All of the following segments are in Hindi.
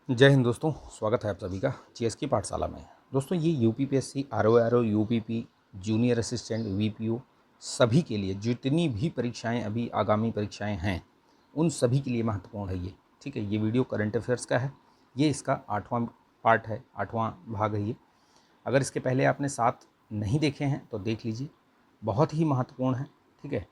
जय हिंद दोस्तों, स्वागत है आप सभी का जीएस की पाठशाला में। दोस्तों ये UPPSC, RORO, UPP, junior assistant, VPO सभी के लिए जितनी भी परीक्षाएं अभी आगामी परीक्षाएं हैं उन सभी के लिए महत्वपूर्ण है ये। ठीक है, ये वीडियो करंट अफेयर्स का है। ये इसका 8वां पार्ट है, 8वां भाग है ये। अगर इसके पहले आपने 7 नहीं देखे हैं तो देख लीजिए, बहुत ही महत्वपूर्ण है। ठीक है,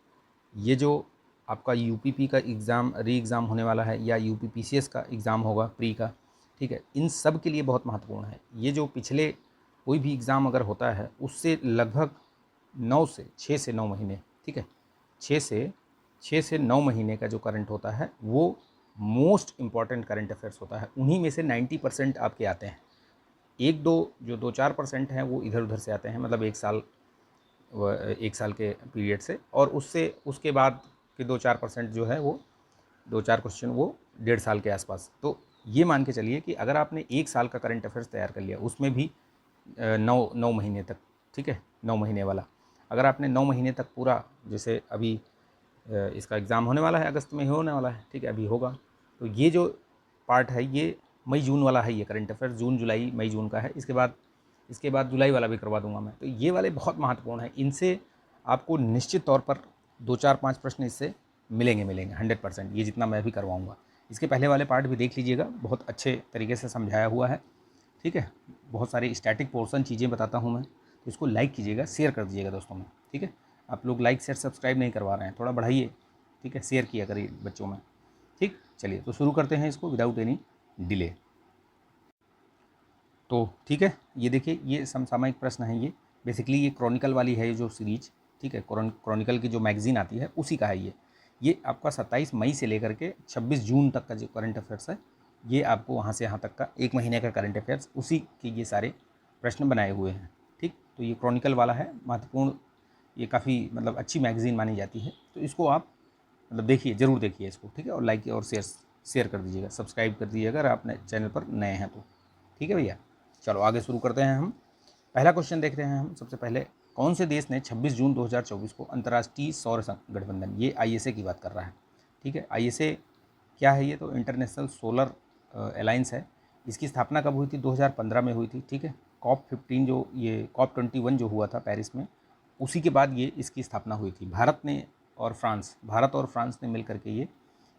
ये जो आपका यूपीपी का एग्ज़ाम री एग्ज़ाम होने वाला है या यूपीपीसीएस का एग्ज़ाम होगा प्री का, ठीक है, इन सब के लिए बहुत महत्वपूर्ण है। ये जो पिछले कोई भी एग्ज़ाम अगर होता है उससे लगभग 6 से 9 महीने, ठीक है, 6 से 9 महीने का जो करंट होता है वो मोस्ट इम्पॉर्टेंट करंट अफेयर्स होता है। उन्हीं में से 90% आपके आते हैं। एक दो जो 2-4% हैं वो इधर उधर से आते हैं, मतलब एक साल के पीरियड से, और उससे उसके बाद के 2-4% जो है वो 2-4 क्वेश्चन वो 1.5 साल के आसपास। तो ये मान के चलिए कि अगर आपने 1 साल का करंट अफेयर्स तैयार कर लिया, उसमें भी 9 महीने तक, ठीक है, 9 महीने वाला, अगर आपने 9 महीने तक पूरा, जैसे अभी इसका एग्ज़ाम होने वाला है, अगस्त में ही होने वाला है, ठीक है, अभी होगा, तो ये जो पार्ट है ये मई जून वाला है। ये करंट अफेयर्स जून जुलाई मई जून का है। इसके बाद जुलाई वाला भी करवा दूंगा मैं। तो ये वाले बहुत महत्वपूर्ण है। इनसे आपको निश्चित तौर पर 2-4-5 प्रश्न इससे मिलेंगे 100%। ये जितना मैं भी करवाऊँगा। इसके पहले वाले पार्ट भी देख लीजिएगा, बहुत अच्छे तरीके से समझाया हुआ है। ठीक है, बहुत सारी स्टैटिक पोर्शन चीज़ें बताता हूँ मैं, तो इसको लाइक कीजिएगा, शेयर कर दीजिएगा दोस्तों में। ठीक है, आप लोग लाइक शेयर सब्सक्राइब नहीं करवा रहे हैं, थोड़ा बढ़ाइए। ठीक है, शेयर किया करिए बच्चों में। ठीक, चलिए तो शुरू करते हैं इसको विदाउट एनी डिले। तो ठीक है, ये देखिए, ये समसामयिक प्रश्न है। ये बेसिकली ये क्रॉनिकल वाली है, ये जो सीरीज, ठीक है, क्रॉनिकल की जो मैगजीन आती है उसी का है ये आपका 27 मई से लेकर के 26 जून तक का जो करंट अफेयर्स है, ये आपको वहाँ से यहाँ तक का 1 महीने का करंट अफेयर्स, उसी के ये सारे प्रश्न बनाए हुए हैं। ठीक, तो ये क्रॉनिकल वाला है, महत्वपूर्ण, ये काफ़ी मतलब अच्छी मैगजीन मानी जाती है। तो इसको आप मतलब देखिए, ज़रूर देखिए इसको। ठीक है, और लाइक और शेयर कर दीजिएगा, सब्सक्राइब कर दीजिएगा अगर आपने चैनल पर नए हैं तो। ठीक है भैया, चलो आगे शुरू करते हैं हम। पहला क्वेश्चन देखते हैं हम सबसे पहले। कौन से देश ने 26 जून 2024 को अंतर्राष्ट्रीय सौर गठबंधन, ये आईएसए की बात कर रहा है। ठीक है, आईएसए क्या है? ये तो इंटरनेशनल सोलर अलायंस है। इसकी स्थापना कब हुई थी? 2015 में हुई थी। ठीक है, COP15 जो ये COP21 जो हुआ था पेरिस में, उसी के बाद ये इसकी स्थापना हुई थी। भारत और फ्रांस ने मिल करके ये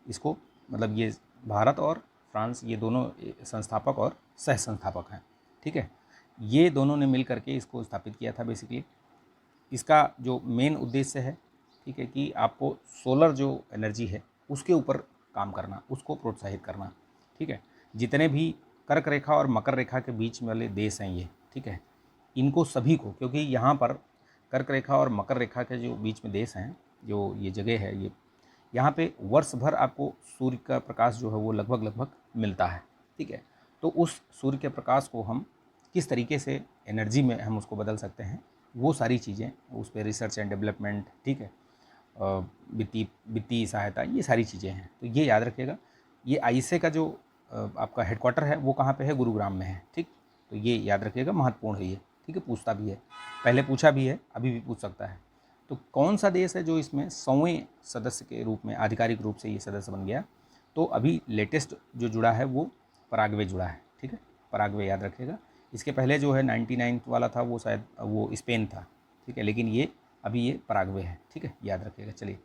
इसको, मतलब ये भारत और फ्रांस ये दोनों संस्थापक और सह संस्थापक हैं। ठीक है, ये दोनों ने मिल करके इसको स्थापित किया था। बेसिकली इसका जो मेन उद्देश्य है, ठीक है, कि आपको सोलर जो एनर्जी है उसके ऊपर काम करना, उसको प्रोत्साहित करना। ठीक है, जितने भी कर्क रेखा और मकर रेखा के बीच वाले देश हैं ये, ठीक है, इनको सभी को, क्योंकि यहाँ पर कर्क रेखा और मकर रेखा के जो बीच में देश हैं, जो ये जगह है, ये यहाँ पे वर्ष भर आपको सूर्य का प्रकाश जो है वो लगभग लगभग मिलता है। ठीक है, तो उस सूर्य के प्रकाश को हम किस तरीके से एनर्जी में हम उसको बदल सकते हैं, वो सारी चीज़ें उस पर रिसर्च एंड डेवलपमेंट, ठीक है, वित्तीय सहायता, ये सारी चीज़ें हैं। तो ये याद रखिएगा। ये आईएसए का जो आपका हेडक्वार्टर है वो कहाँ पे है? गुरुग्राम में है। ठीक, तो ये याद रखिएगा, महत्वपूर्ण है ये। ठीक है, पूछता भी है, पहले पूछा भी है, अभी भी पूछ सकता है। तो कौन सा देश है जो इसमें 100वें सदस्य के रूप में, आधिकारिक रूप से ये सदस्य बन गया? तो अभी लेटेस्ट जो जुड़ा है वो पराग्वे जुड़ा है। ठीक है, पराग्वे याद रखिएगा। इसके पहले जो है 99 वाला था वो शायद वो स्पेन था। ठीक है, लेकिन ये अभी ये पराग्वे है। ठीक है, याद रखिएगा। चलिए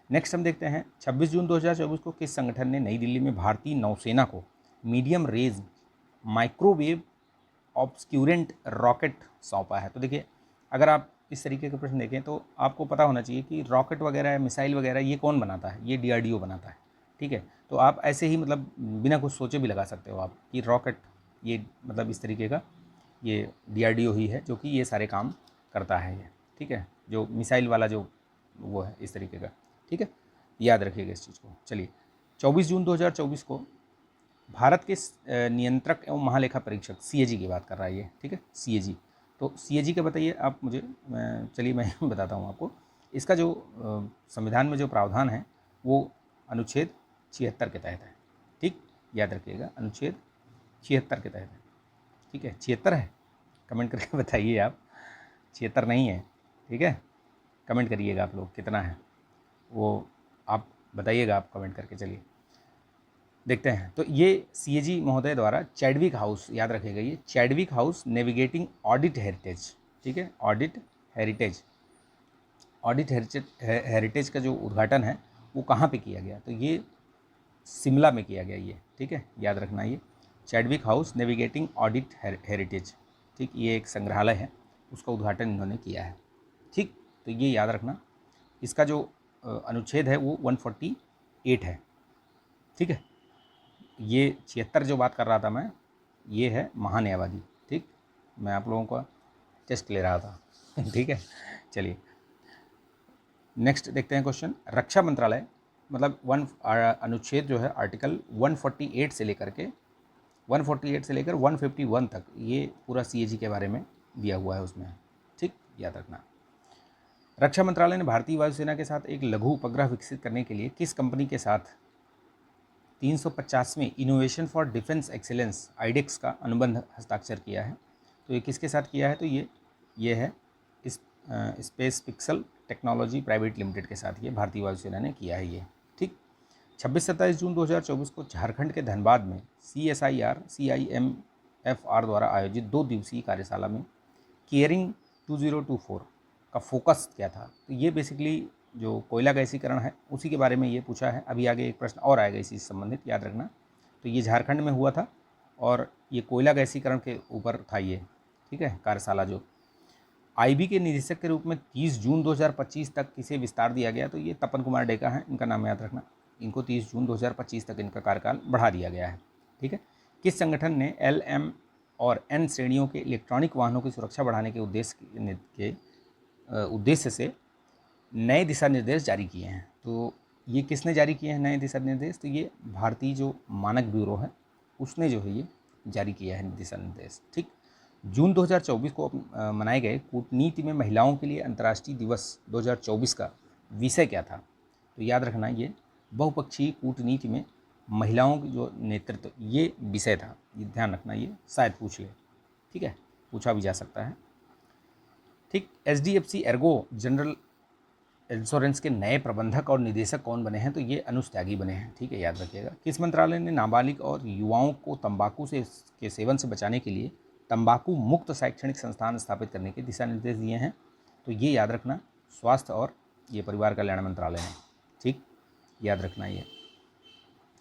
नेक्स्ट हम देखते हैं, 26 जून 2024 को किस संगठन ने नई दिल्ली में भारतीय नौसेना को मीडियम रेंज माइक्रोवेव ऑब्सक्यूरेंट रॉकेट सौंपा है? तो देखिए, अगर आप इस तरीके के प्रश्न देखें तो आपको पता होना चाहिए कि रॉकेट वगैरह, मिसाइल वगैरह ये कौन बनाता है? ये डीआरडीओ बनाता है। ठीक है, तो आप ऐसे ही मतलब बिना कुछ सोचे भी लगा सकते हो आप कि रॉकेट, ये मतलब इस तरीके का ये डीआरडीओ ही है जो कि ये सारे काम करता है ये। ठीक है, जो मिसाइल वाला जो वो है इस तरीके का। ठीक है, याद रखिएगा इस चीज़ को। चलिए 24 जून 2024 को भारत के नियंत्रक एवं महालेखा परीक्षक सीएजी की बात कर रहा है ये। ठीक है, सीएजी, तो सीएजी का बताइए आप मुझे। चलिए मैं बताता हूँ आपको। इसका जो संविधान में जो प्रावधान है वो अनुच्छेद 76 के तहत है। ठीक, याद रखिएगा, अनुच्छेद 76 के तहत है। ठीक है, 76 है? कमेंट करके बताइए आप। 76 नहीं है? ठीक है, कमेंट करिएगा आप लोग कितना है वो, आप बताइएगा आप कमेंट करके। चलिए देखते हैं। तो ये CAG महोदय द्वारा चैडविक हाउस, याद रखिएगा ये Chadwick house navigating audit heritage, ठीक है, ऑडिट हेरिटेज का जो उद्घाटन है वो कहाँ पे किया गया, तो ये शिमला में किया गया ये, ठीक है, याद रखना ये Chadwick house navigating audit heritage, ठीक, ये एक संग्रहालय है, उसका उद्घाटन इन्होंने किया है, ठीक। तो ये याद रखना, इसका जो अनुच्छेद है वो 148 है, ठीक है। ये 76 जो बात कर रहा था मैं, ये है महान्यायवादी, ठीक, मैं आप लोगों का टेस्ट ले रहा था ठीक है। चलिए नेक्स्ट देखते हैं क्वेश्चन। रक्षा मंत्रालय मतलब अनुच्छेद जो है आर्टिकल 148 से लेकर 151 तक ये पूरा CAG के बारे में दिया हुआ है उसमें, ठीक, याद रखना। रक्षा मंत्रालय ने भारतीय वायुसेना के साथ एक लघु उपग्रह विकसित करने के लिए किस कंपनी के साथ 350वें innovation for defence excellence iDEX का अनुबंध हस्ताक्षर किया है, तो ये किसके साथ किया है, तो ये है इस space pixel technology private limited के साथ ये भारतीय वायुसेना ने किया है ये, ठीक। 26-27 जून 2024 को झारखंड के धनबाद में CSIR-CIMFR द्वारा आयोजित 2 दिवसीय कार्यशाला में केयरिंग 2024 का फोकस क्या था, तो ये बेसिकली जो कोयला गैसीकरण है उसी के बारे में ये पूछा है। अभी आगे एक प्रश्न और आएगा इसी से संबंधित, याद रखना। तो ये झारखंड में हुआ था और ये कोयला गैसीकरण के ऊपर था ये, ठीक है, कार्यशाला। जो IB के निदेशक के रूप में 30 जून 2025 तक किसे विस्तार दिया गया, तो ये तपन कुमार डेका हैं, इनका नाम याद रखना। इनको 30 जून 2025 तक इनका कार्यकाल बढ़ा दिया गया है, ठीक है। किस संगठन ने LM और N श्रेणियों के इलेक्ट्रॉनिक वाहनों की सुरक्षा बढ़ाने के उद्देश्य से नए दिशा निर्देश जारी किए हैं, तो ये किसने जारी किए हैं नए दिशा निर्देश, तो ये भारतीय जो मानक ब्यूरो है उसने जो है ये जारी किया है दिशा निर्देश, ठीक। जून 2024 को मनाए गए कूटनीति में महिलाओं के लिए अंतर्राष्ट्रीय दिवस 2024 का विषय क्या था, तो याद रखना ये बहुपक्षीय कूटनीति में महिलाओं की जो नेतृत्व ये विषय था, ये ध्यान रखना, ये शायद पूछ ले, ठीक है, पूछा भी जा सकता है, ठीक। HDFC एर्गो जनरल इंश्योरेंस के नए प्रबंधक और निदेशक कौन बने हैं, तो ये अनुज त्यागी बने हैं, ठीक है, याद रखिएगा। किस मंत्रालय ने नाबालिग और युवाओं को तंबाकू के सेवन से बचाने के लिए तंबाकू मुक्त शैक्षणिक संस्थान स्थापित करने के दिशा निर्देश दिए हैं, तो ये याद रखना स्वास्थ्य और ये परिवार कल्याण मंत्रालय ने, ठीक, याद रखना ये।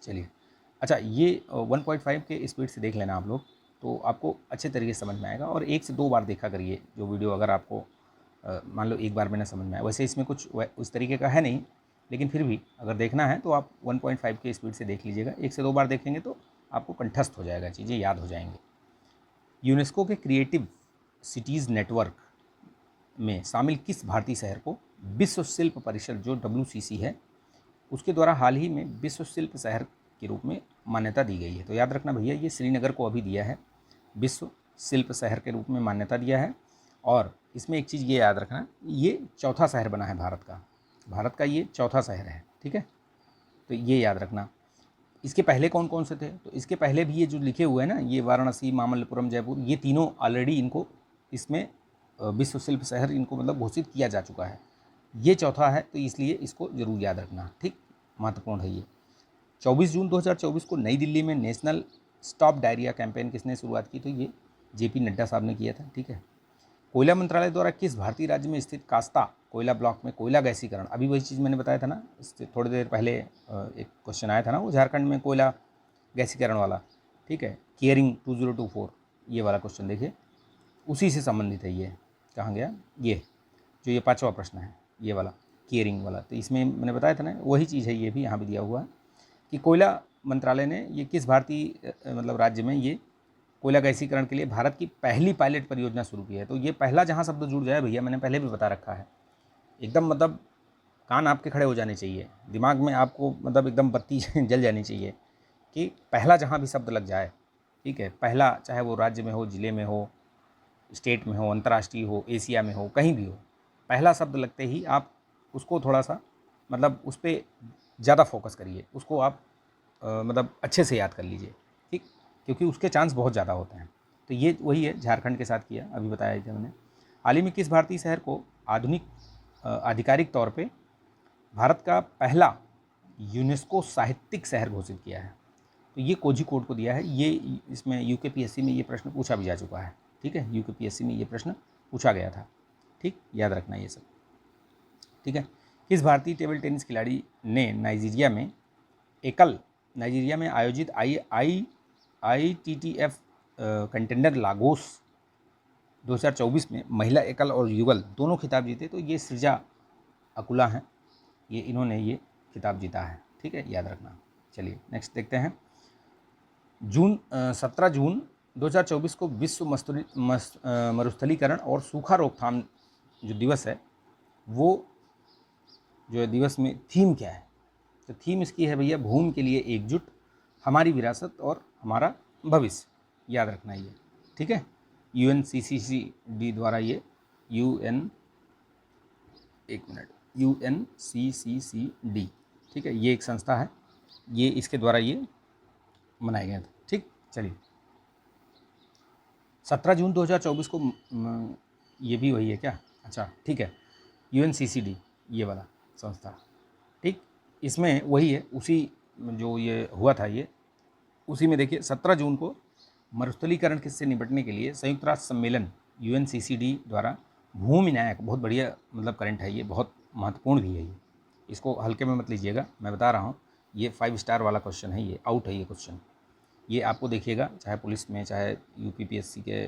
चलिए अच्छा, ये 1.5 के स्पीड से देख लेना आप लोग, तो आपको अच्छे तरीके से समझ में आएगा, और 1 से 2 बार देखा करिए जो वीडियो, अगर आपको मान लो एक बार में ना समझ में आए। वैसे इसमें कुछ उस तरीके का है नहीं, लेकिन फिर भी अगर देखना है तो आप 1.5 के स्पीड से देख लीजिएगा। 1 से 2 बार देखेंगे तो आपको कंठस्थ हो जाएगा, चीज़ें याद हो जाएंगी। यूनेस्को के क्रिएटिव सिटीज़ नेटवर्क में शामिल किस भारतीय शहर को विश्व शिल्प परिषद जो WCC है उसके द्वारा हाल ही में विश्व शिल्प शहर के रूप में मान्यता दी गई है, तो याद रखना भैया ये श्रीनगर को अभी दिया है, विश्व शिल्प शहर के रूप में मान्यता दिया है। और इसमें एक चीज़ ये याद रखना, ये चौथा शहर बना है भारत का ये चौथा शहर है, ठीक है, तो ये याद रखना। इसके पहले कौन कौन से थे, तो इसके पहले भी ये जो लिखे हुए हैं ना, ये वाराणसी, मामल्लपुरम, जयपुर, ये तीनों ऑलरेडी इनको इसमें विश्व शिल्प शहर इनको मतलब घोषित किया जा चुका है। ये चौथा है, तो इसलिए इसको ज़रूर याद रखना, ठीक, महत्वपूर्ण है ये। 24 जून 2024 को नई दिल्ली में नेशनल स्टॉप डायरिया कैंपेन किसने शुरुआत की, तो ये JP नड्डा साहब ने किया था, ठीक है। कोयला मंत्रालय द्वारा किस भारतीय राज्य में स्थित कास्ता कोयला ब्लॉक में कोयला गैसीकरण, अभी वही चीज़ मैंने बताया था ना, इससे थोड़ी देर पहले एक क्वेश्चन आया था ना, वो झारखंड में कोयला गैसीकरण वाला, ठीक है, केयरिंग 2024 ये वाला क्वेश्चन देखिए, उसी से संबंधित है ये। कहाँ गया ये, जो ये 5वां प्रश्न है ये वाला केयरिंग वाला, तो इसमें मैंने बताया था ना, वही चीज़ है, ये भी यहाँ भी दिया हुआ है कि कोयला मंत्रालय ने ये किस भारतीय मतलब राज्य में ये कोयला गैसीकरण के लिए भारत की पहली पायलट परियोजना शुरू की है। तो ये पहला जहाँ शब्द जुड़ जाए भैया, मैंने पहले भी बता रखा है, एकदम मतलब कान आपके खड़े हो जाने चाहिए, दिमाग में आपको मतलब एकदम बत्ती जल जानी चाहिए कि पहला जहाँ भी शब्द लग जाए, ठीक है, पहला, चाहे वो राज्य में हो, ज़िले में हो, स्टेट में हो, अंतर्राष्ट्रीय हो, एशिया में हो, कहीं भी हो, पहला शब्द लगते ही आप उसको थोड़ा सा मतलब उस पर ज़्यादा फोकस करिए, उसको आप मतलब अच्छे से याद कर लीजिए, ठीक, क्योंकि उसके चांस बहुत ज़्यादा होते हैं। तो ये वही है, झारखंड के साथ किया, अभी बताया था मैंने। हाल ही में किस भारतीय शहर को आधुनिक आधिकारिक तौर पे भारत का पहला यूनेस्को साहित्यिक शहर घोषित किया है, तो ये कोझिकोड को दिया है। ये इसमें यूकेपीएससी में ये प्रश्न पूछा भी जा चुका है, ठीक है, यूकेपीएससी में ये प्रश्न पूछा गया था, ठीक, याद रखना ये सब, ठीक है। किस भारतीय टेबल टेनिस खिलाड़ी ने नाइजीरिया में आयोजित ITTF कंटेंडर लागोस 2024 में महिला एकल और युगल दोनों खिताब जीते? तो ये सृजा अकुला हैं, ये इन्होंने ये खिताब जीता है, ठीक है, याद रखना। चलिए नेक्स्ट देखते हैं। 17 जून 2024 को विश्व मरुस्थलीकरण और सूखा रोकथाम जो दिवस है, वो जो दिवस में थीम क्या है? तो थीम इसकी है भैया, भूमि के लिए एकजुट, हमारी विरासत और हमारा भविष्य, याद रखना ये, ठीक है। UNCCCD द्वारा ये UNCCCD, ठीक है, ये एक संस्था है, ये इसके द्वारा ये मनाया गया था, ठीक। चलिए 17 जून 2024 को ये भी वही है क्या? अच्छा ठीक है, UNCCD ये वाला संस्था, ठीक, इसमें वही है, उसी जो ये हुआ था ये, उसी में देखिए 17 जून को मरुस्थलीकरण से निपटने के लिए संयुक्त राष्ट्र सम्मेलन UNCCD द्वारा भूमि न्याय, बहुत बढ़िया मतलब करंट है ये, बहुत महत्वपूर्ण भी है ये, इसको हल्के में मत लीजिएगा, मैं बता रहा हूँ, ये 5 स्टार वाला क्वेश्चन है, ये आउट है ये क्वेश्चन, ये आपको देखिएगा चाहे पुलिस में, चाहे UPPSC के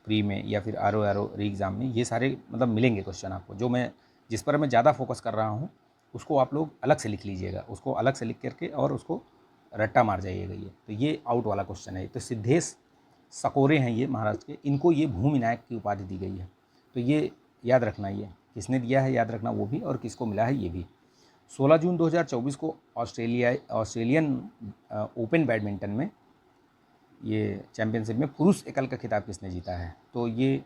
प्री में, या फिर RO री एग्ज़ाम में, ये सारे मतलब मिलेंगे क्वेश्चन आपको। जो मैं जिस पर मैं ज़्यादा फोकस कर रहा हूँ उसको आप लोग अलग से लिख लीजिएगा, उसको अलग से लिख करके और उसको रट्टा मार जाइएगा ये। तो ये आउट वाला क्वेश्चन है। तो सिद्धेश सकोरे हैं ये महाराष्ट्र के, इनको ये भूमि नायक की उपाधि दी गई है। तो ये याद रखना, ये किसने दिया है याद रखना वो भी, और किसको मिला है ये भी। 16 जून 2024 को ऑस्ट्रेलियन ओपन बैडमिंटन में ये चैम्पियनशिप में पुरुष एकल का खिताब किसने जीता है? तो ये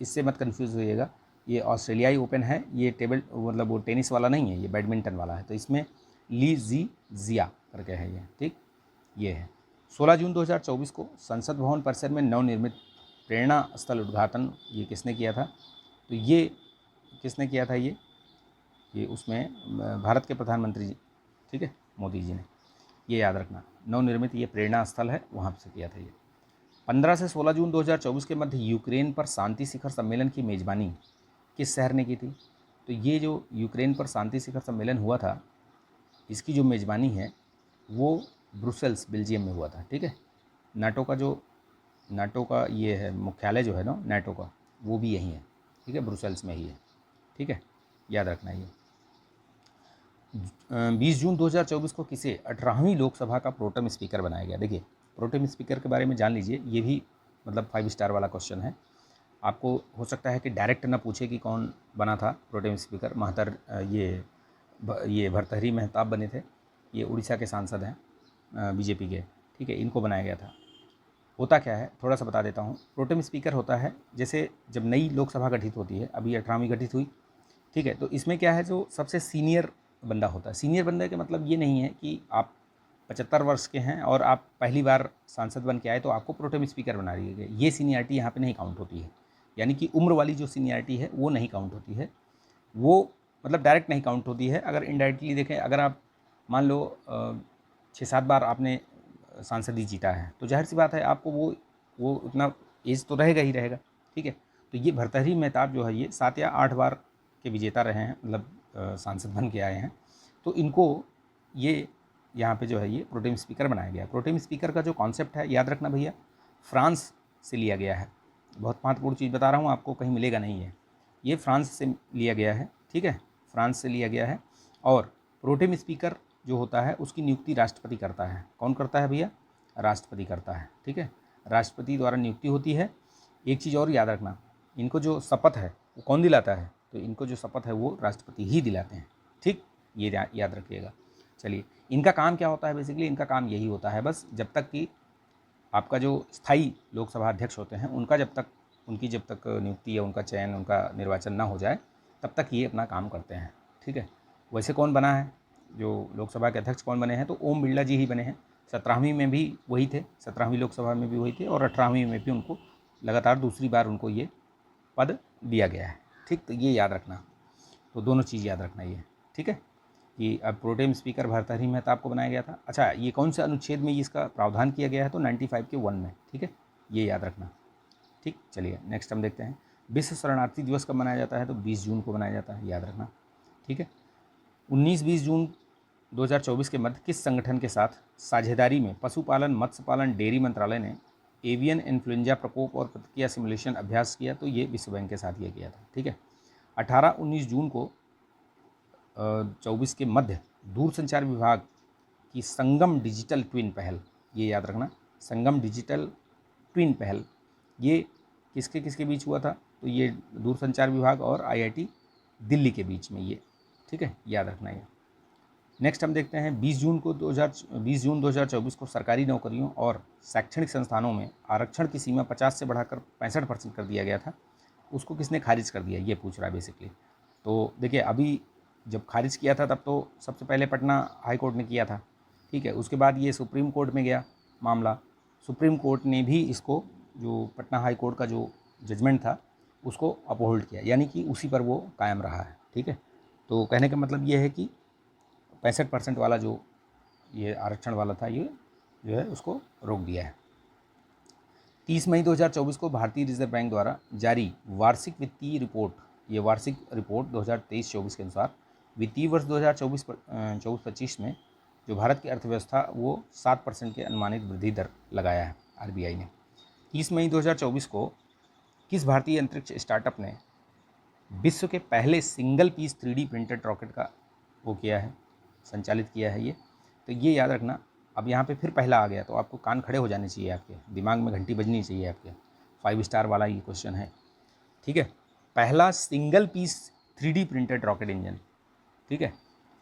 इससे मत कन्फ्यूज़ होइएगा, ये ऑस्ट्रेलियाई ओपन है, ये टेबल मतलब वो टेनिस वाला नहीं है, ये बैडमिंटन वाला है। तो इसमें ली जिया करके है ये, ठीक, ये है। 16 जून 2024 को संसद भवन परिसर में नवनिर्मित प्रेरणा स्थल उद्घाटन ये किसने किया था? तो ये किसने किया था? ये उसमें भारत के प्रधानमंत्री जी, ठीक है, मोदी जी ने, ये याद रखना। नवनिर्मित ये प्रेरणा स्थल है, वहाँ से किया था ये। 15 से 16 जून 2024 के मध्य यूक्रेन पर शांति शिखर सम्मेलन की मेज़बानी किस शहर ने की थी? तो ये जो यूक्रेन पर शांति शिखर सम्मेलन हुआ था, इसकी जो मेज़बानी है वो ब्रुसेल्स बेल्जियम में हुआ था, ठीक है। नाटो का ये है मुख्यालय जो है ना नाटो का, वो भी यहीं है, ठीक है, ब्रुसेल्स में ही है, ठीक है, याद रखना ये। 20 जून 2024 को किसे 18वीं लोकसभा का प्रोटेम स्पीकर बनाया गया? देखिए प्रोटेम स्पीकर के बारे में जान लीजिए, ये भी मतलब 5 स्टार वाला क्वेश्चन है। आपको हो सकता है कि डायरेक्ट ना पूछे कि कौन बना था प्रोटेम स्पीकर। ये भर्तृहरि मेहताब बने थे, ये उड़ीसा के सांसद हैं बीजेपी के, ठीक है, इनको बनाया गया था। होता क्या है थोड़ा सा बता देता हूँ। प्रोटेम स्पीकर होता है जैसे जब नई लोकसभा गठित होती है, अभी 18वीं गठित हुई, ठीक है, तो इसमें क्या है, जो सबसे सीनियर बंदा होता है। सीनियर बंदे का मतलब ये नहीं है कि आप 75 वर्ष के हैं और आप पहली बार सांसद बन के आए तो आपको प्रोटेम स्पीकर बना दिया गया, ये सीनियरिटी यहाँ पे नहीं काउंट होती है। यानी कि उम्र वाली जो सीनियरिटी है वो नहीं काउंट होती है, वो मतलब डायरेक्ट नहीं काउंट होती है। अगर इनडायरेक्टली देखें, अगर आप मान लो 6-7 बार आपने सांसद जीता है तो जाहिर सी बात है आपको वो उतना एज तो रहेगा ही रहेगा, ठीक है। तो ये भर्तृहरि मेहताब जो है ये 7 या 8 बार के विजेता रहे हैं, मतलब सांसद बन के आए हैं, तो इनको ये यहाँ पे जो है ये प्रोटेम स्पीकर बनाया गया। प्रोटेम स्पीकर का जो कॉन्सेप्ट है याद रखना भैया, फ्रांस से लिया गया है। बहुत महत्वपूर्ण चीज़ बता रहा हूँ आपको, कहीं मिलेगा नहीं है, ये फ्रांस से लिया गया है, ठीक है, फ्रांस से लिया गया है। और प्रोटेम स्पीकर जो होता है उसकी नियुक्ति राष्ट्रपति करता है। कौन करता है भैया? राष्ट्रपति करता है, ठीक है, राष्ट्रपति द्वारा नियुक्ति होती है। एक चीज़ और याद रखना, इनको जो शपथ है वो कौन दिलाता है? तो इनको जो शपथ है वो राष्ट्रपति ही दिलाते हैं, ठीक, ये याद रखिएगा। चलिए, इनका काम क्या होता है? बेसिकली इनका काम यही होता है बस, जब तक कि आपका जो स्थायी लोकसभा अध्यक्ष होते हैं उनकी जब तक नियुक्ति या उनका चयन, उनका निर्वाचन ना हो जाए, तब तक ये अपना काम करते हैं, ठीक है। वैसे कौन बना है, जो लोकसभा के अध्यक्ष कौन बने हैं? तो ओम बिरला जी ही बने हैं। 17वीं में भी वही थे, 17वीं लोकसभा में भी वही थे, और 18वीं में भी उनको लगातार दूसरी बार उनको ये पद दिया गया है, ठीक। तो ये याद रखना, तो दोनों चीज़ याद रखना ये, ठीक है। कि अब प्रोटेम स्पीकर भर्तृहरि मेहताब को बनाया गया था। अच्छा, ये कौन से अनुच्छेद में इसका प्रावधान किया गया है? तो 95 के 1 में, ठीक है, ये याद रखना। ठीक, चलिए नेक्स्ट हम देखते हैं। विश्व शरणार्थी दिवस कब मनाया जाता है? तो 20 जून को मनाया जाता है, याद रखना। ठीक है, 19-20 जून 2024 के मध्य किस संगठन के साथ साझेदारी में पशुपालन, मत्स्य पालन, डेयरी मंत्रालय ने एवियन इन्फ्लुएंजा प्रकोप और प्रतिक्रिया सिमुलेशन अभ्यास किया? तो ये विश्व बैंक के साथ ये किया था। ठीक है, 18-19 जून को 24 के मध्य दूरसंचार विभाग की संगम डिजिटल ट्विन पहल, ये याद रखना, संगम डिजिटल ट्विन पहल, ये किसके किसके बीच हुआ था? तो ये दूरसंचार विभाग और IIT दिल्ली के बीच में ये, ठीक है, याद रखना ये। नेक्स्ट हम देखते हैं 20 जून 2024 को सरकारी नौकरियों और शैक्षणिक संस्थानों में आरक्षण की सीमा 50 से बढ़ाकर 65% कर दिया गया था, उसको किसने खारिज कर दिया, ये पूछ रहा है बेसिकली। तो देखिए, अभी जब खारिज किया था तब तो सबसे पहले पटना हाई कोर्ट ने किया था, ठीक है, उसके बाद ये सुप्रीम कोर्ट में गया मामला, सुप्रीम कोर्ट ने भी इसको, जो पटना हाई कोर्ट का जो जजमेंट था उसको अपहोल्ड किया, यानी कि उसी पर वो कायम रहा है। ठीक है, तो कहने का मतलब ये है कि 65% वाला जो ये आरक्षण वाला था, ये जो है उसको रोक दिया है। 30 मई 2024 को भारतीय रिजर्व बैंक द्वारा जारी वार्षिक वित्तीय रिपोर्ट, ये वार्षिक रिपोर्ट 2023-24 के अनुसार वित्तीय वर्ष 2024-25 में जो भारत की अर्थव्यवस्था वो 7% के अनुमानित वृद्धि दर लगाया है RBI ने। 30 मई 2024 को किस भारतीय अंतरिक्ष स्टार्टअप ने विश्व के पहले single piece 3D printed rocket का वो किया है, संचालित किया है ये? तो ये याद रखना। अब यहाँ पे फिर पहला आ गया तो आपको कान खड़े हो जाने चाहिए, आपके दिमाग में घंटी बजनी चाहिए आपके। 5 स्टार वाला ये क्वेश्चन है, ठीक है। पहला single piece 3D printed rocket engine, ठीक है,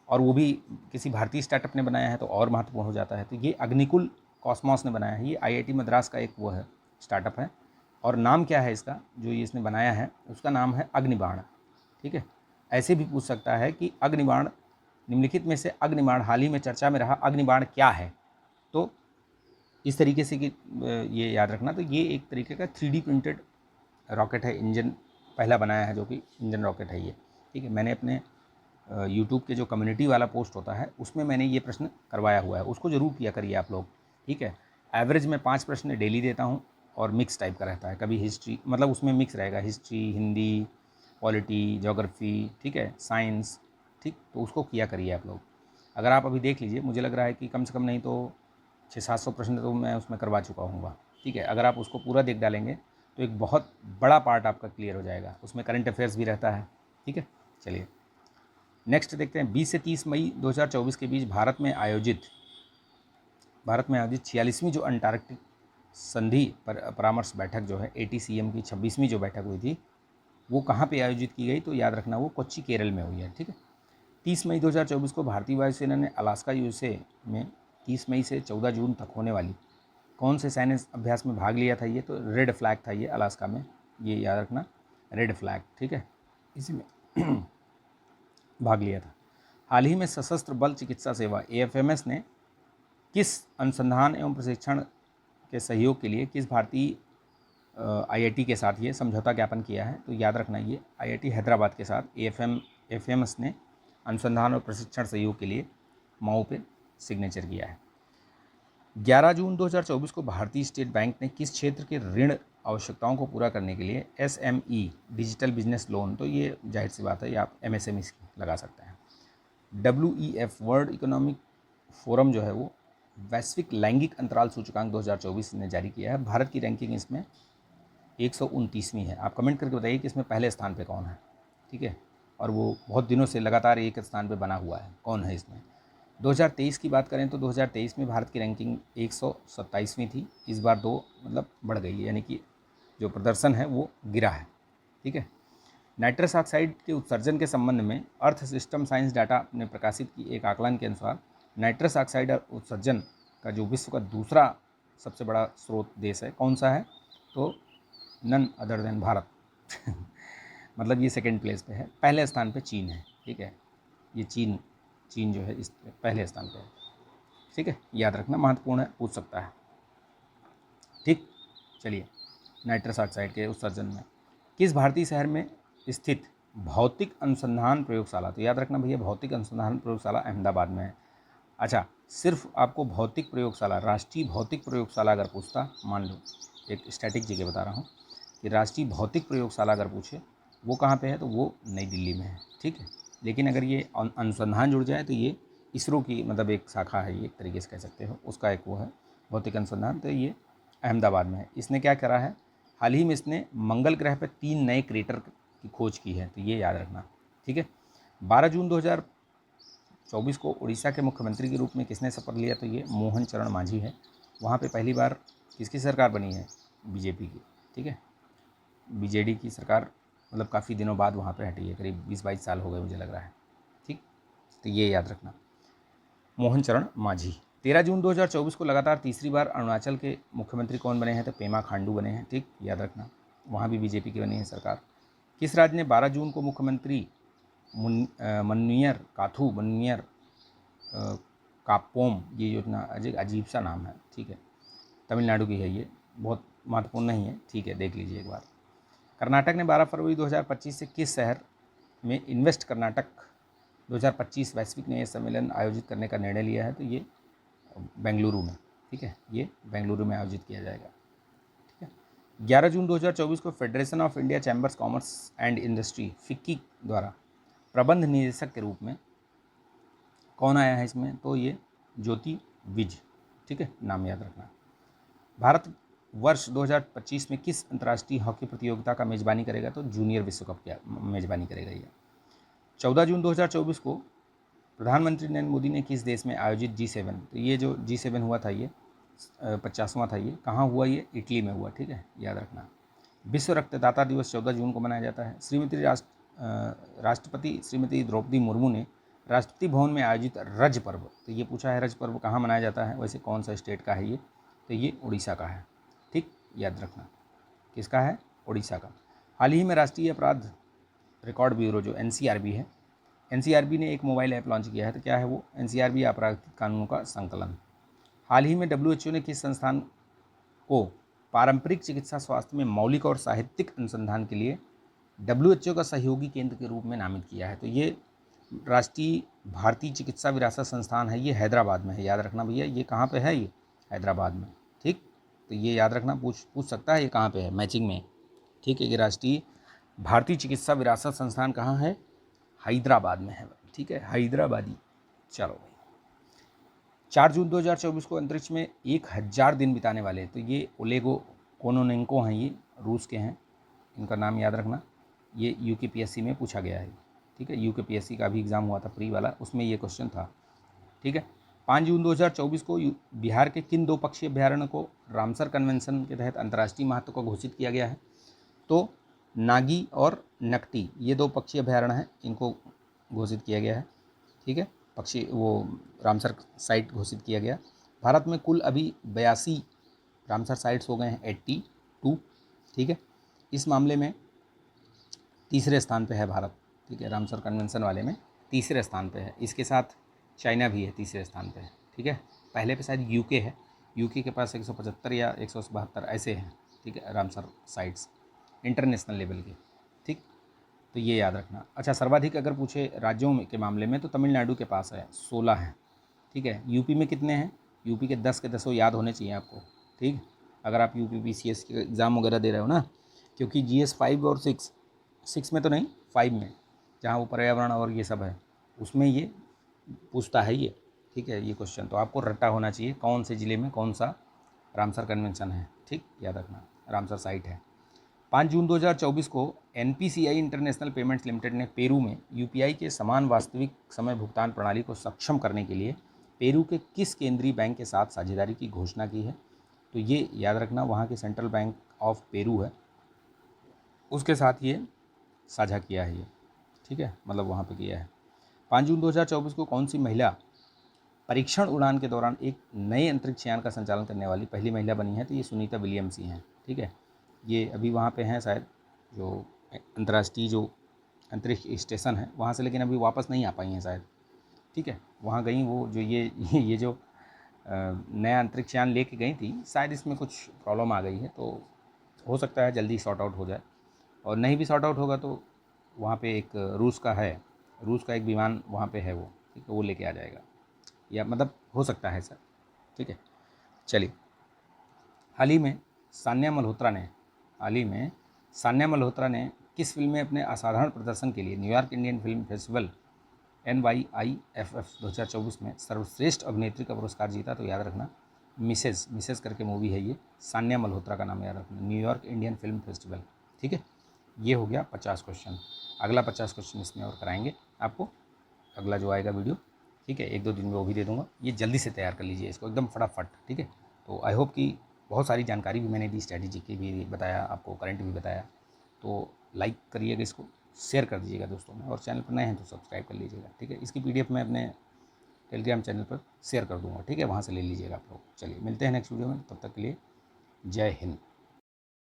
और वो भी किसी भारतीय स्टार्टअप ने बनाया है तो और महत्वपूर्ण हो जाता है। तो ये अग्निकुल कॉस्मॉस ने बनाया है, ये IIT मद्रास का एक वो है, स्टार्टअप है, और नाम क्या है इसका, जो ये इसने बनाया है उसका नाम है अग्निबाण। ठीक है, ऐसे भी पूछ सकता है कि अग्निबाण, निम्नलिखित में से अग्निबाण हाल ही में चर्चा में रहा अग्निबाण क्या है? तो इस तरीके से कि ये याद रखना। तो ये एक तरीके का 3D प्रिंटेड रॉकेट है, इंजन पहला बनाया है जो कि इंजन रॉकेट है ये। ठीक है, मैंने अपने यूट्यूब के जो कम्युनिटी वाला पोस्ट होता है उसमें मैंने ये प्रश्न करवाया हुआ है, उसको ज़रूर किया करिए आप लोग। ठीक है, एवरेज में 5 प्रश्न डेली देता हूँ और मिक्स टाइप का रहता है, कभी हिस्ट्री, मतलब उसमें मिक्स रहेगा, हिस्ट्री, हिंदी, पॉलिटी, ज्योग्राफी, ठीक है, साइंस, ठीक, तो उसको किया करिए आप लोग। अगर आप अभी देख लीजिए, मुझे लग रहा है कि कम से कम नहीं तो 600-700 प्रश्न तो मैं उसमें करवा चुका हूँ। ठीक है, अगर आप उसको पूरा देख डालेंगे तो एक बहुत बड़ा पार्ट आपका क्लियर हो जाएगा, उसमें करंट अफेयर्स भी रहता है। ठीक है, चलिए नेक्स्ट देखते हैं। 20 से 30 मई 2024 के बीच भारत में आयोजित 46वीं जो अंटार्कटिक संधि परामर्श बैठक जो है ATCM की 26वीं जो बैठक हुई थी वो कहाँ पे आयोजित की गई? तो याद रखना वो कोच्चि केरल में हुई है। ठीक है, 30 मई 2024 को भारतीय वायुसेना ने अलास्का USA में 30 मई से 14 जून तक होने वाली कौन से सैन्य अभ्यास में भाग लिया था? ये तो रेड फ्लैग था ये अलास्का में, ये याद रखना, रेड फ्लैग। ठीक है, इसी में भाग लिया था। हाल ही में सशस्त्र बल चिकित्सा सेवा AFMS ने किस अनुसंधान एवं प्रशिक्षण के सहयोग के लिए किस भारतीय IIT के साथ ये समझौता ज्ञापन किया है? तो याद रखना ये IIT हैदराबाद के साथ AFMS ने अनुसंधान और प्रशिक्षण सहयोग के लिए MOU पे सिग्नेचर किया है। 11 जून 2024 को भारतीय स्टेट बैंक ने किस क्षेत्र के ऋण आवश्यकताओं को पूरा करने के लिए SME डिजिटल बिजनेस लोन, तो ये जाहिर सी बात है, ये आप MSME लगा सकते हैं। WEF वर्ल्ड इकोनॉमिक फोरम जो है वो वैश्विक लैंगिक अंतराल सूचकांक 2024 ने जारी किया है। भारत की रैंकिंग इसमें 129वीं है। आप कमेंट करके बताइए कि इसमें पहले स्थान पे कौन है। ठीक है, और वो बहुत दिनों से लगातार एक स्थान पे बना हुआ है, कौन है इसमें? 2023 की बात करें तो 2023 में भारत की रैंकिंग 127वीं थी, इस बार 2 मतलब बढ़ गई है, यानी कि जो प्रदर्शन है वो गिरा है। ठीक है, नाइट्रस ऑक्साइड के उत्सर्जन के संबंध में अर्थ सिस्टम साइंस डाटा ने प्रकाशित की एक आकलन के अनुसार नाइट्रस ऑक्साइड उत्सर्जन का जो विश्व का दूसरा सबसे बड़ा स्रोत देश है, कौन सा है? तो नन अदर देन भारत मतलब ये सेकंड प्लेस पे है, पहले स्थान पे चीन है। ठीक है, ये चीन जो है इस पहले स्थान पे है। ठीक है, याद रखना, महत्वपूर्ण है, पूछ सकता है। ठीक, चलिए नाइट्रस ऑक्साइड के उत्सर्जन में किस भारतीय शहर में स्थित भौतिक अनुसंधान प्रयोगशाला, तो याद रखना भैया भौतिक अनुसंधान प्रयोगशाला अहमदाबाद में है। अच्छा, सिर्फ आपको भौतिक प्रयोगशाला, राष्ट्रीय भौतिक प्रयोगशाला अगर पूछता, मान लो एक स्टैटिक जगह बता रहा हूँ कि राष्ट्रीय भौतिक प्रयोगशाला अगर पूछे वो कहाँ पे है, तो वो नई दिल्ली में है, ठीक है। लेकिन अगर ये अनुसंधान जुड़ जाए तो ये इसरो की मतलब एक शाखा है, ये एक तरीके से कह सकते हो, उसका एक वो है भौतिक अनुसंधान, तो ये अहमदाबाद में है। इसने क्या करा है, हाल ही में इसने मंगल ग्रह पर 3 नए क्रेटर की खोज की है, तो ये याद रखना, ठीक है। 12 जून 2024 को उड़ीसा के मुख्यमंत्री के रूप में किसने शपथ लिया, तो ये मोहन चरण मांझी है। वहाँ पे पहली बार किसकी सरकार बनी है, बीजेपी की, ठीक है। बीजेडी की सरकार मतलब काफ़ी दिनों बाद वहाँ पे हटी है, करीब 20-22 साल हो गए मुझे लग रहा है, ठीक। तो ये याद रखना, मोहन चरण मांझी। 13 जून 2024 को लगातार तीसरी बार अरुणाचल के मुख्यमंत्री कौन बने हैं, तो पेमा खांडू बने हैं, ठीक, याद रखना, वहाँ भी बीजेपी की बनी है सरकार। किस राज्य ने 12 जून को मुख्यमंत्री मन्नियर काथू मन्नियर कापोम, ये योजना अजीब सा नाम है, ठीक है, तमिलनाडु की है, ये बहुत महत्वपूर्ण नहीं है, ठीक है, देख लीजिए एक बार। कर्नाटक ने 12 फरवरी 2025 से किस शहर में इन्वेस्ट कर्नाटक 2025 वैश्विक न्याय सम्मेलन आयोजित करने का निर्णय लिया है, तो ये बेंगलुरु में, ठीक है, ये बेंगलुरु में आयोजित किया जाएगा, ठीक है। 11 जून 2024 को federation of India chambers commerce and industry FICCI द्वारा प्रबंध निदेशक के रूप में कौन आया है इसमें, तो ये ज्योति विज, ठीक है, नाम याद रखना। भारत वर्ष 2025 में किस अंतर्राष्ट्रीय हॉकी प्रतियोगिता का मेजबानी करेगा, तो जूनियर विश्व कप की मेजबानी करेगा ये। 14 जून 2024 को प्रधानमंत्री नरेंद्र मोदी ने किस देश में आयोजित G7, तो ये जो G7 हुआ था ये 50वां था, ये कहाँ हुआ, ये इटली में हुआ, ठीक है, याद रखना। विश्व रक्तदाता दिवस 14 जून को मनाया जाता है। राष्ट्रपति श्रीमती द्रौपदी मुर्मू ने राष्ट्रपति भवन में आयोजित रज पर्व, तो ये पूछा है रज पर्व कहाँ मनाया जाता है, वैसे कौन सा स्टेट का है ये, तो ये उड़ीसा का है, ठीक, याद रखना, किसका है, उड़ीसा का। हाल ही में राष्ट्रीय अपराध रिकॉर्ड ब्यूरो जो NCRB है, NCRB ने एक मोबाइल ऐप लॉन्च किया है, तो क्या है वो, NCRB आपराधिक कानूनों का संकलन। हाल ही में WHO ने किस संस्थान को पारंपरिक चिकित्सा स्वास्थ्य में मौलिक और साहित्यिक अनुसंधान के लिए WHO का सहयोगी केंद्र के रूप में नामित किया है, तो ये राष्ट्रीय भारतीय चिकित्सा विरासत संस्थान है, ये हैदराबाद में है, याद रखना भैया, ये कहाँ पे है, ये हैदराबाद में, ठीक। तो ये याद रखना, पूछ सकता है ये कहाँ पे है, मैचिंग में, ठीक है। ये राष्ट्रीय भारतीय चिकित्सा विरासत संस्थान कहाँ है, हैदराबाद में है, ठीक है, हैदराबादी। चलो भाई, 4 जून 2024 को अंतरिक्ष में 1000 दिन बिताने वाले, तो ये ओलेगो कोनोनेंको हैं, ये रूस के हैं, इनका नाम याद रखना। ये UKPSC में पूछा गया है, ठीक है, UKPSC का भी एग्ज़ाम हुआ था प्री वाला, उसमें ये क्वेश्चन था, ठीक है। 5 जून 2024 को बिहार के किन 2 पक्षीय अभ्यारण्य को रामसर कन्वेंशन के तहत अंतर्राष्ट्रीय महत्व को घोषित किया गया है, तो नागी और नकटी, ये 2 पक्षी अभ्यारण्य हैं, इनको घोषित किया गया है, ठीक है, पक्षी वो रामसर साइट घोषित किया गया। भारत में कुल अभी 82 रामसर साइट्स हो गए हैं, 82, ठीक है। इस मामले में तीसरे स्थान पे है भारत, ठीक है, रामसर कन्वेंशन वाले में तीसरे स्थान पे है, इसके साथ चाइना भी है तीसरे स्थान पे, ठीक है। पहले पे शायद UK है, UK के पास 175 या 172 ऐसे हैं, ठीक है, रामसर साइट्स इंटरनेशनल लेवल के, ठीक, तो ये याद रखना। अच्छा, सर्वाधिक अगर पूछे राज्यों के मामले में तो तमिलनाडु के पास है, 16 है, ठीक है। यूपी में कितने हैं, यूपी के 10 के 10 याद होने चाहिए आपको, ठीक, अगर आप UPPCS के एग्ज़ाम वगैरह दे रहे हो ना, क्योंकि GS 5 और 6 में तो नहीं, 5 में जहाँ वो पर्यावरण और ये सब है उसमें ये पूछता है ये, ठीक है, ये क्वेश्चन तो आपको रट्टा होना चाहिए, कौन से ज़िले में कौन सा रामसर कन्वेंशन है, ठीक, याद रखना, रामसर साइट है। 5 जून 2024 को NPCI इंटरनेशनल पेमेंट्स लिमिटेड ने पेरू में UPI के समान वास्तविक समय भुगतान प्रणाली को सक्षम करने के लिए पेरू के किस केंद्रीय बैंक के साथ साझेदारी की घोषणा की है, तो ये याद रखना, वहाँ के सेंट्रल बैंक ऑफ पेरू है, उसके साथ ये साझा किया है ये, ठीक है, मतलब वहाँ पे किया है। 5 जून 2024 को कौन सी महिला परीक्षण उड़ान के दौरान एक नए अंतरिक्ष यान का संचालन करने वाली पहली महिला बनी है, तो ये सुनीता विलियम्स ही हैं, ठीक है। ये अभी वहाँ पे हैं शायद, जो अंतर्राष्ट्रीय जो अंतरिक्ष स्टेशन है वहाँ से, लेकिन अभी वापस नहीं आ पाई हैं शायद, ठीक है, वहाँ गई वो जो ये जो नया अंतरिक्ष यान लेके गई थी, शायद इसमें कुछ प्रॉब्लम आ गई है, तो हो सकता है जल्दी सॉर्ट आउट हो जाए, और नहीं भी सॉर्ट आउट होगा तो वहाँ पे एक रूस का एक विमान वहाँ पे है वो, ठीक है, वो लेके आ जाएगा, या मतलब हो सकता है सर, ठीक है। चलिए, हाल ही में सान्या मल्होत्रा ने किस फिल्म में अपने असाधारण प्रदर्शन के लिए New York Indian film festival NYIFF 2024 में सर्वश्रेष्ठ अभिनेत्री का पुरस्कार जीता? तो याद रखना, मिसेज करके मूवी है ये, सान्या मल्होत्रा का नाम याद रखना, न्यूयॉर्क इंडियन फिल्म फेस्टिवल, ठीक है। ये हो गया 50 क्वेश्चन। अगला 50 क्वेश्चन इसमें और कराएंगे आपको, अगला जो आएगा वीडियो, ठीक है, 1-2 दिन में वो भी दे दूंगा। ये जल्दी से तैयार कर लीजिए इसको एकदम फटाफट, ठीक है। तो आई होप कि बहुत सारी जानकारी भी मैंने दी, स्ट्रैटेजी की भी बताया आपको, करंट भी बताया। तो लाइक करिएगा इसको, शेयर कर दीजिएगा दोस्तों में, और चैनल पर नए हैं तो सब्सक्राइब कर लीजिएगा, ठीक है। इसकी PDF मैं अपने टेलीग्राम चैनल पर शेयर कर दूंगा, ठीक है, वहाँ से ले लीजिएगा आप लोग। चलिए, मिलते हैं नेक्स्ट वीडियो में, तब तक के लिए जय हिंद।